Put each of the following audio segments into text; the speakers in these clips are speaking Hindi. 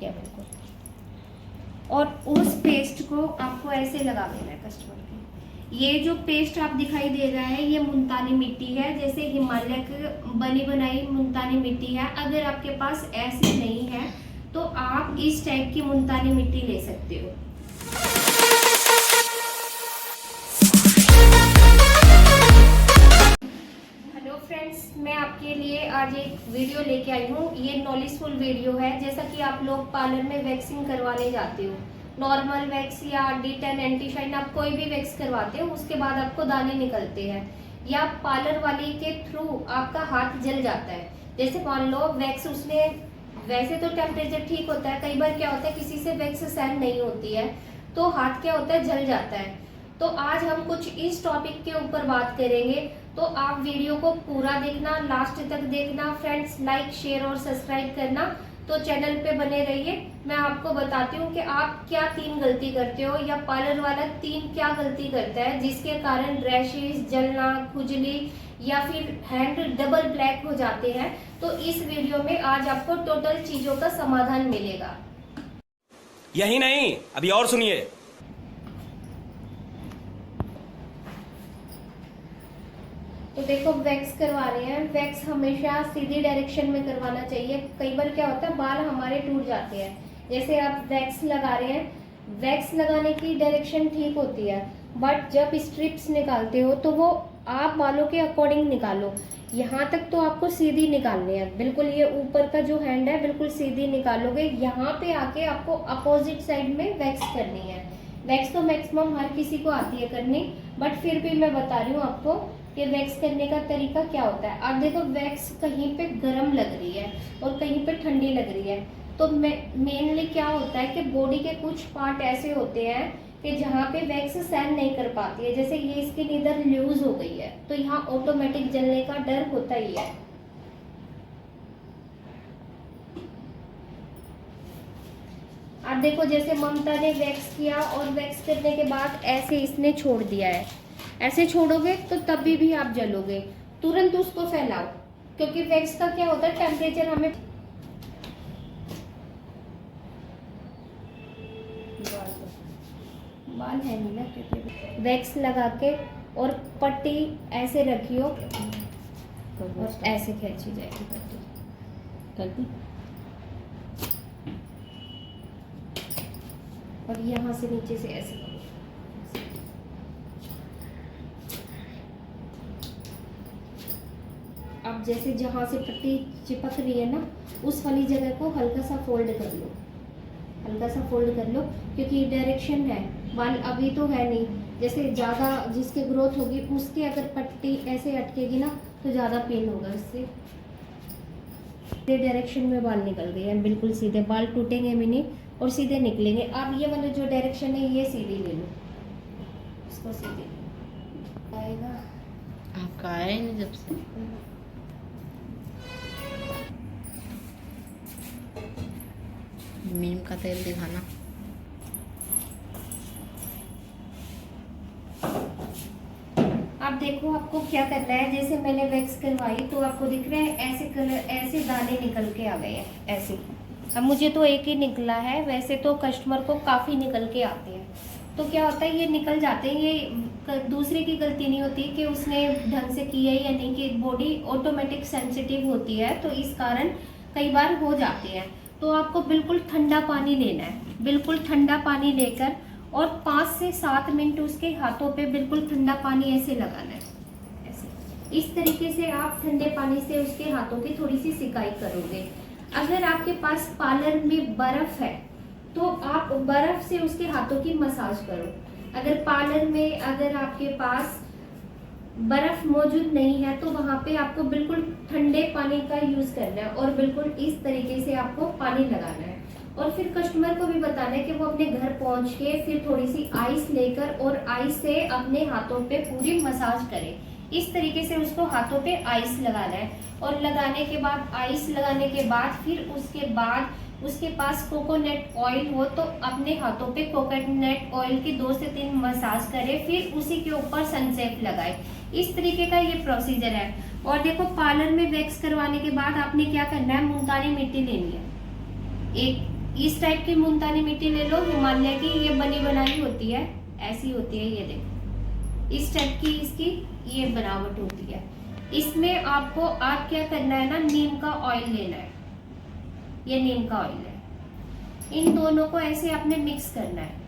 या बिल्कुल। और उस पेस्ट को आपको ऐसे लगा देना है कस्टमर के। ये जो पेस्ट आप दिखाई दे रहा है ये मुल्तानी मिट्टी है, जैसे हिमालय की बनी बनाई मुल्तानी मिट्टी है। अगर आपके पास ऐसी नहीं है तो आप इस टाइप की मुल्तानी मिट्टी ले सकते हो। हेलो फ्रेंड्स, मैं आपके लिए आज एक वीडियो लेके आई हूँ। ये नॉलेजफुल वीडियो है। जैसा कि आप लोग पार्लर में वैक्सिंग करवाने जाते हो, नॉर्मल वैक्स या D10 एंटी शाइन, आप कोई भी वैक्स करवाते हो, उसके बाद आपको दाने निकलते हैं या पार्लर वाली के थ्रू आपका हाथ जल जाता है। जैसे मान लो वैक्स उसने, वैसे तो टेम्परेचर ठीक होता है, कई बार क्या होता है किसी से वैक्स सहन नहीं होती है तो हाथ क्या होता है, जल जाता है। तो आज हम कुछ इस टॉपिक के ऊपर बात करेंगे, तो आप वीडियो को पूरा देखना, लास्ट तक देखना। फ्रेंड्स, लाइक शेयर और सब्सक्राइब करना, तो चैनल पे बने रहिए। मैं आपको बताती हूँ कि आप क्या 3 गलती करते हो या पार्लर वाला 3 क्या गलती करता है जिसके कारण रैशेज, जलना, खुजली या फिर हैंड डबल ब्लैक हो जाते हैं। तो इस वीडियो में आज आपको टोटल चीजों का समाधान मिलेगा। यही नहीं, अभी और सुनिए। तो देखो, वैक्स करवा रहे हैं, वैक्स हमेशा सीधी डायरेक्शन में करवाना चाहिए। कई बार क्या होता है बाल हमारे टूट जाते हैं। जैसे आप वैक्स लगा रहे हैं, वैक्स लगाने की डायरेक्शन ठीक होती है, बट जब स्ट्रिप्स निकालते हो तो वो आप बालों के अकॉर्डिंग निकालो। यहाँ तक तो आपको सीधी निकालनी है, बिल्कुल ये ऊपर का जो हैंड है बिल्कुल सीधी निकालोगे। यहाँ पे आके आपको अपोजिट साइड में वैक्स करनी है। वैक्स तो मैक्सिमम हर किसी को आती है करनी, बट फिर भी मैं बता रही हूँ आपको कि वैक्स करने का तरीका क्या होता है। आप देखो, वैक्स कहीं पे गर्म लग रही है और कहीं पे ठंडी लग रही है, तो मेनली क्या होता है कि बॉडी के कुछ पार्ट ऐसे होते हैं कि जहाँ पे वैक्स सहन नहीं कर पाती है। जैसे ये स्किन इधर लूज हो गई है तो यहाँ ऑटोमेटिक जलने का डर होता ही है। आप देखो, जैसे ममता ने वैक्स किया और वैक्स करने के बाद ऐसे इसने छोड़ दिया है। ऐसे छोड़ोगे तो तभी भी आप जलोगे। तुरंत उसको फैलाओ, क्योंकि वैक्स का क्या होता है टेम्परेचर हमें बाल है नहीं ना, क्योंकि वैक्स लगा के और पट्टी ऐसे रखियो और ऐसे खींची जाएगी पट्टी और यहाँ से नीचे से ऐसे। अब जैसे जहाँ से पट्टी चिपक रही है ना, उस वाली जगह को हल्का सा फोल्ड कर लो, हल्का सा फोल्ड कर लो, क्योंकि डायरेक्शन है, बाल अभी तो है नहीं। जैसे ज़्यादा जिसकी ग्रोथ होगी उसके अगर पट्टी ऐसे अटकेगी ना तो ज़्यादा पेन होगा इससे। सीधे डायरेक्शन में बाल निकल गए हैं, बिल्कुल सीधे बाल टूटेंगे भी नहीं और सीधे निकलेंगे। अब ये वाला जो डायरेक्शन है ये सीधी ले लो, इसको सीधे आएगा। आपका आया ही नहीं जब से। नीम का तेल दिखाना। आप देखो आपको क्या करना है। जैसे मैंने वैक्स करवाई तो आपको दिख रहा है ऐसे कलर, ऐसे दाने निकल के आ गए हैं ऐसे। अब मुझे तो एक ही निकला है, वैसे तो कस्टमर को काफ़ी निकल के आते हैं। तो क्या होता है ये निकल जाते हैं, ये दूसरे की गलती नहीं होती कि उसने ढंग से किया या नहीं, कि बॉडी ऑटोमेटिक सेंसिटिव होती है तो इस कारण कई बार हो जाते हैं। तो आपको बिल्कुल ठंडा पानी लेना है, बिल्कुल ठंडा पानी लेकर और 5 से 7 मिनट उसके हाथों पे बिल्कुल ठंडा पानी ऐसे लगाना है, ऐसे। इस तरीके से आप ठंडे पानी से उसके हाथों की थोड़ी सी सिकाई करोगे। अगर आपके पास पार्लर में बर्फ है तो आप बर्फ से उसके हाथों की मसाज करो। अगर पार्लर में अगर आपके पास बर्फ मौजूद नहीं है तो वहां पे आपको बिल्कुल ठंडे पानी का यूज करना है और बिल्कुल इस तरीके से आपको पानी लगाना है। और फिर कस्टमर को भी बताना है कि वो अपने घर पहुंच के फिर थोड़ी सी आइस लेकर और आइस से अपने हाथों पे पूरी मसाज करे। इस तरीके से उसको हाथों पे आइस लगाना है और लगाने के बाद, आइस लगाने के बाद फिर उसके बाद उसके पास कोकोनट ऑयल हो तो अपने हाथों पे कोकोनट ऑयल की 2 से 3 मसाज करे, फिर उसी के ऊपर सनसेट लगाए। इस तरीके का ये प्रोसीजर है। और देखो, पार्लर में वैक्स करवाने के बाद आपने क्या करना है, मुल्तानी मिट्टी लेनी है। एक इस टाइप की मुल्तानी मिट्टी ले लो, हिमालय की, ये बनी बनाई होती है, ऐसी होती है, ये देखो इस टाइप की इसकी ये बनावट होती है। इसमें आपको आप क्या करना है ना, नीम का ऑयल लेना है, ये नीम का ऑयल है। इन दोनों को ऐसे आपने मिक्स करना है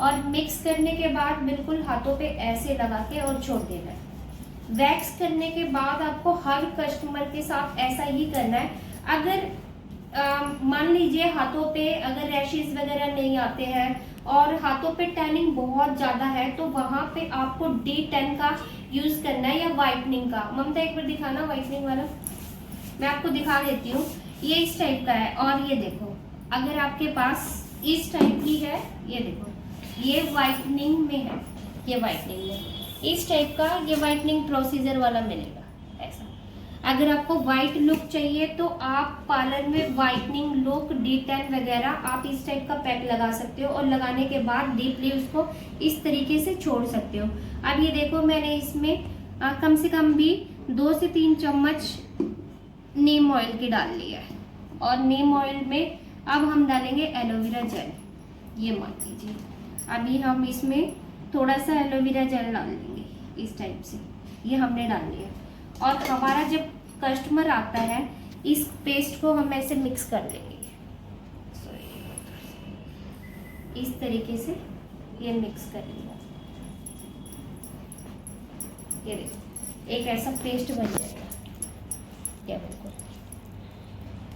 और मिक्स करने के बाद बिल्कुल हाथों पे ऐसे लगा के और छोड़ देना है। वैक्स करने के बाद आपको हर कस्टमर के साथ ऐसा ही करना है। अगर मान लीजिए हाथों पे अगर रैशेस वगैरह नहीं आते हैं और हाथों पे टैनिंग बहुत ज्यादा है तो वहां पे आपको D10 का यूज करना है या व्हाइटनिंग का। ममता एक बार दिखाना व्हाइटनिंग वाला, मैं आपको दिखा देती हूँ। ये इस टाइप का है और ये देखो अगर आपके पास इस टाइप की है, ये देखो ये व्हाइटनिंग में है, ये व्हाइटनिंग में इस टाइप का ये व्हाइटनिंग प्रोसीजर वाला मिलेगा ऐसा। अगर आपको व्हाइट लुक चाहिए तो आप पार्लर में व्हाइटनिंग लुक D10 वगैरह आप इस टाइप का पैक लगा सकते हो और लगाने के बाद डीपली उसको इस तरीके से छोड़ सकते हो। अब ये देखो मैंने इसमें कम से कम भी 2 से 3 चम्मच नीम ऑयल की डाल लिया है और नीम ऑयल में अब हम डालेंगे एलोवेरा जेल। ये मान लीजिए अभी हम इसमें थोड़ा सा एलोवेरा जेल डाल देंगे इस टाइप से, ये हमने डाल लिया। और हमारा जब कस्टमर आता है इस पेस्ट को हम ऐसे मिक्स कर लेंगे इस तरीके से, ये मिक्स कर लिया, ये देखो एक ऐसा पेस्ट बन जाएगा ये बिल्कुल।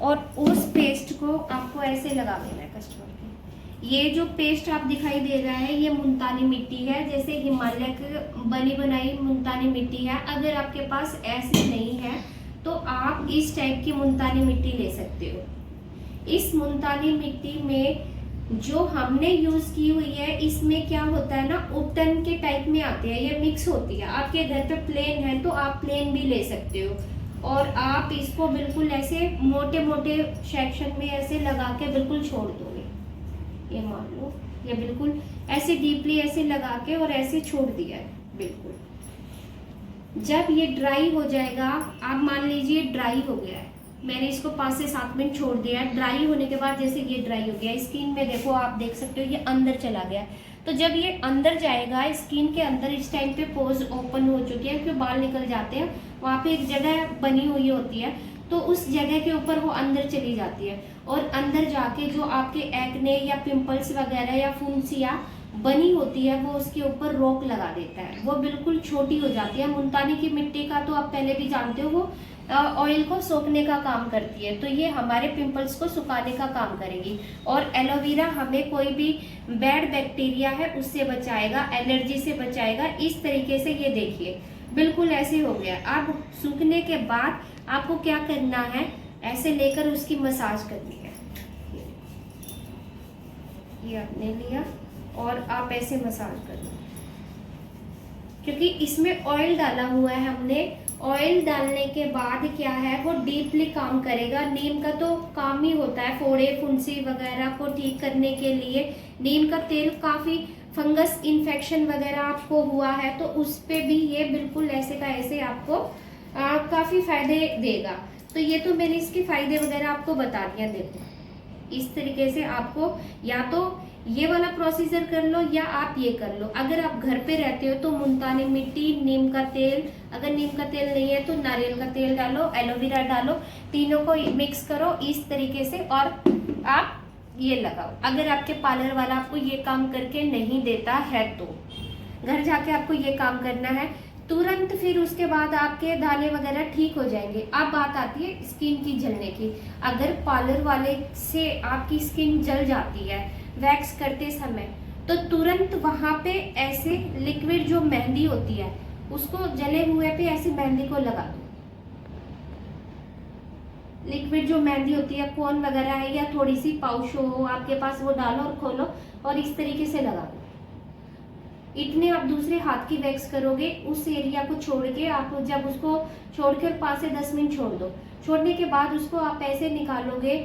और उस पेस्ट को आपको ऐसे लगा देना है कस्टमर के। ये जो पेस्ट आप दिखाई दे रहा है ये मुल्तानी मिट्टी है, जैसे हिमालय की बनी बनाई मुल्तानी मिट्टी है। अगर आपके पास ऐसी नहीं है तो आप इस टाइप की मुल्तानी मिट्टी ले सकते हो। इस मुल्तानी मिट्टी में जो हमने यूज की हुई है इसमें क्या होता है ना, उपटन के टाइप में आते हैं, ये मिक्स होती है। आपके घर पे प्लेन है तो आप प्लेन भी ले सकते हो और आप इसको बिल्कुल ऐसे मोटे मोटे सेक्शन में ऐसे लगा के बिल्कुल छोड़ दोगे। ये मान लो ये बिल्कुल ऐसे डीपली ऐसे लगा के और ऐसे छोड़ दिया है बिल्कुल। जब ये ड्राई हो जाएगा, आप मान लीजिए ड्राई हो गया है, मैंने इसको 5 से 7 मिनट छोड़ दिया। ड्राई होने के बाद जैसे ये ड्राई हो गया, स्किन में देखो आप देख सकते हो ये अंदर चला गया। तो जब ये अंदर जाएगा स्किन के अंदर, इस टाइम पे पोर्स ओपन हो चुके हैं क्योंकि बाल निकल जाते हैं, वहाँ पे एक जगह बनी हुई होती है तो उस जगह के ऊपर वो अंदर चली जाती है और अंदर जाके जो आपके एक्ने या पिंपल्स वगैरह या फुंसियाँ बनी होती है वो उसके ऊपर रोक लगा देता है, वो बिल्कुल छोटी हो जाती है। मुल्तानी की मिट्टी का तो आप पहले भी जानते हो वो ऑयल को सोखने का काम करती है, तो ये हमारे पिंपल्स को सुखाने का काम करेगी। और एलोवेरा हमें कोई भी बैड बैक्टीरिया है उससे बचाएगा, एलर्जी से बचाएगा। इस तरीके से ये देखिए बिल्कुल ऐसे हो गया। अब सूखने के बाद आपको क्या करना है, ऐसे लेकर उसकी मसाज करनी है। ये आपने लिया और आप ऐसे मसाज कर लो, क्योंकि इसमें ऑयल डाला हुआ है हमने। ऑयल डालने के बाद क्या है वो डीपली काम करेगा। नीम का तो काम ही होता है फोड़े फुंसी वगैरह को ठीक करने के लिए। नीम का तेल काफ़ी फंगस इन्फेक्शन वगैरह आपको हुआ है तो उस पे भी ये बिल्कुल ऐसे का ऐसे आपको काफ़ी फायदे देगा। तो ये तो मैंने इसके फायदे वगैरह आपको बता दिया। देखो इस तरीके से आपको या तो ये वाला प्रोसीजर कर लो या आप ये कर लो। अगर आप घर पे रहते हो तो मुल्तानी मिट्टी, नीम का तेल, अगर नीम का तेल नहीं है तो नारियल का तेल डालो, एलोवेरा डालो, तीनों को मिक्स करो इस तरीके से और आप ये लगाओ। अगर आपके पार्लर वाला आपको ये काम करके नहीं देता है तो घर जाके आपको ये काम करना है तुरंत, फिर उसके बाद आपके दाने वगैरह ठीक हो जाएंगे। अब बात आती है स्किन की जलने की। अगर पार्लर वाले से आपकी स्किन जल जाती है वैक्स करते समय तो तुरंत वहां पे ऐसे लिक्विड जो मेहंदी होती है उसको जले हुए पे ऐसे मेहंदी को लगा दो। लिक्विड जो मेहंदी होती है कोन वगैरह है या थोड़ी सी पाउच हो आपके पास, वो डालो और खोलो और इस तरीके से लगा दो। इतने आप दूसरे हाथ की वैक्स करोगे, उस एरिया को छोड़ के आप जब उसको छोड़कर 5 से 10 मिनट छोड़ दो। छोड़ने के बाद उसको आप ऐसे निकालोगे,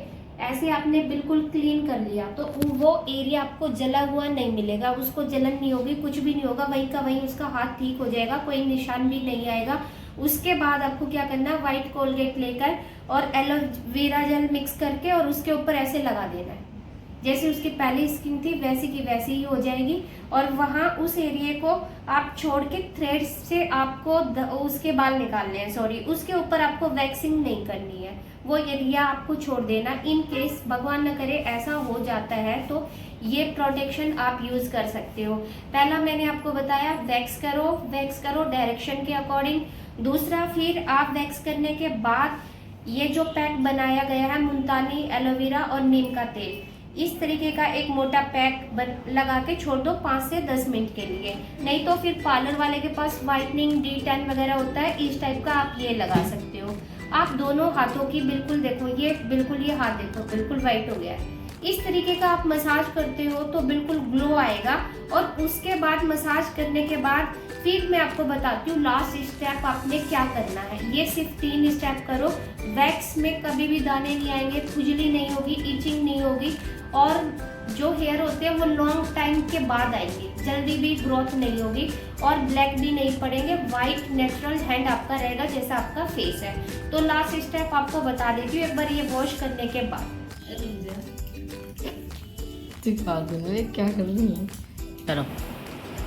ऐसे आपने बिल्कुल क्लीन कर लिया तो वो एरिया आपको जला हुआ नहीं मिलेगा, उसको जलन नहीं होगी, कुछ भी नहीं होगा, वहीं का वहीं उसका हाथ ठीक हो जाएगा, कोई निशान भी नहीं आएगा उसके बाद आपको क्या करना है, व्हाइट कोलगेट लेकर और एलोवेरा जेल मिक्स करके और उसके ऊपर ऐसे लगा देना है। जैसे उसकी पहली स्किन थी वैसी की वैसी ही हो जाएगी। और वहाँ उस एरिया को आप छोड़ के थ्रेड से आपको उसके बाल निकालने हैं, सॉरी, उसके ऊपर आपको वैक्सिंग नहीं करनी है, वो एरिया आपको छोड़ देना। इन केस भगवान न करे ऐसा हो जाता है तो ये प्रोटेक्शन आप यूज कर सकते हो। पहला मैंने आपको बताया वैक्स करो डायरेक्शन के अकॉर्डिंग। दूसरा, फिर आप वैक्स करने के बाद ये जो पैक बनाया गया है मुल्तानी एलोवेरा और नीम का तेल, इस तरीके का एक मोटा पैक लगा के छोड़ दो 5 से 10 मिनट के लिए। नहीं तो फिर पार्लर वाले के पास व्हाइटनिंग D10 वगैरह होता है, इस टाइप का आप ये लगा सकते हो। आप दोनों हाथों की बिल्कुल देखो, ये हाथ देखो बिल्कुल व्हाइट हो गया है। इस तरीके का आप मसाज करते हो तो बिल्कुल ग्लो आएगा। और उसके बाद मसाज करने के बाद फिर मैं आपको बताती हूँ लास्ट स्टेप आपने क्या करना है। ये सिर्फ 3 स्टेप करो, वैक्स में कभी भी दाने नहीं आएंगे, खुजली नहीं होगी, इचिंग नहीं होगी, और जो हेयर होते हैं वो लॉन्ग टाइम के बाद आएंगे, जल्दी भी ग्रोथ नहीं होगी और ब्लैक भी नहीं पड़ेंगे। वाइट नेचुरल हैंड आपका रहेगा जैसा आपका फेस है। तो लास्ट स्टेप आपको बता देती हूँ एक बार ये वॉश करने के बाद। सिखा दूंगी क्या कर रही है, करो।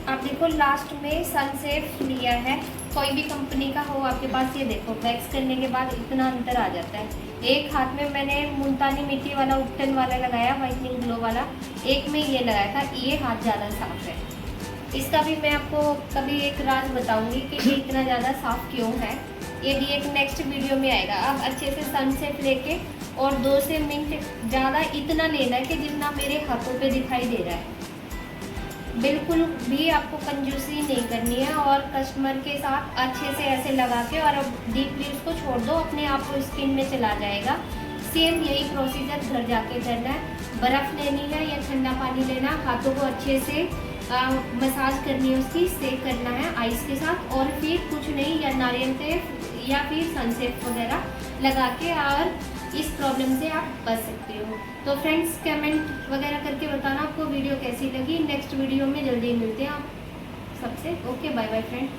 आप देखो लास्ट में सनसेफ लिया है, कोई भी कंपनी का हो आपके पास, ये देखो वैक्स करने के बाद इतना अंतर आ जाता है। एक हाथ में मैंने मुल्तानी मिट्टी वाला उपटन वाला लगाया, व्हाइटनिंग ग्लो वाला, एक में ये लगाया था, ये हाथ ज़्यादा साफ है। इसका भी मैं आपको कभी एक राज बताऊंगी कि ये इतना ज़्यादा साफ क्यों है, ये भी एक नेक्स्ट वीडियो में आएगा। आप अच्छे से सनसेफ लेके और 2 से मिनट ज़्यादा इतना लेना है कि जितना मेरे हाथों पे दिखाई दे रहा है। बिल्कुल भी आपको कंजूसी नहीं करनी है और कस्टमर के साथ अच्छे से ऐसे लगा के और अब डीपली उसको छोड़ दो, अपने आप को स्किन में चला जाएगा। सेम यही प्रोसीजर घर जाके करना है। बर्फ़ लेनी है या ठंडा पानी लेना, हाथों को अच्छे से मसाज करनी है, उसकी सेक करना है आइस के साथ, और फिर कुछ नहीं, या नारियल तेल या फिर सनसेफ वगैरह लगा के और इस प्रॉब्लम से आप बच सकते हो। तो फ्रेंड्स कमेंट वगैरह करके बताना आपको वीडियो कैसी लगी। नेक्स्ट वीडियो में जल्दी मिलते हैं आप सबसे। Okay, bye bye friend.